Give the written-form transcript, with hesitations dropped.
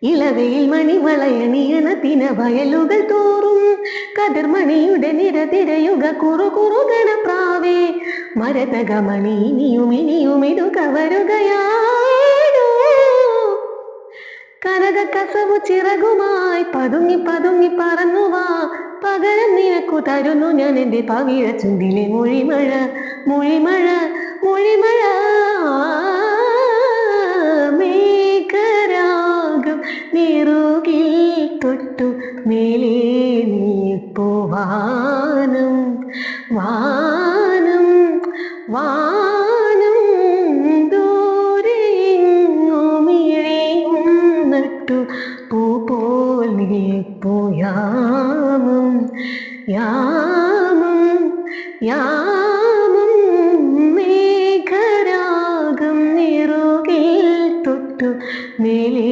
ഇളവയിൽ മണിമളയണിയണത്തിന വയലുകൾ തോറും കതിർമണിയുടെ നിരതിരയുക കുറുകുറുകണ പ്രാവേ മരതകമണി ഇനിയും ഇതു കവരുകയാണോ കനക കസവു ചിറകുമായി പതുങ്ങി പതുങ്ങി പറന്നുവാ പകരം നിനക്കു തരുന്നു ഞാൻ എൻ്റെ പവിഴ ചുണ്ടിലെ മൊഴിമഴ മൊഴിമഴ മൊഴിമഴ മേഘരാഗം നിറുകിൽ തൊട്ടു മേലേ നീപ്പോ വാനം വാനം വാനം ദൂരെങ്ങുമിഴയും നട്ടു പൂ പോൽ നീപ്പോ യാമം യാമം യാമം മേഘരാഗം നിറുകിൽ തൊട്ടു മേലേ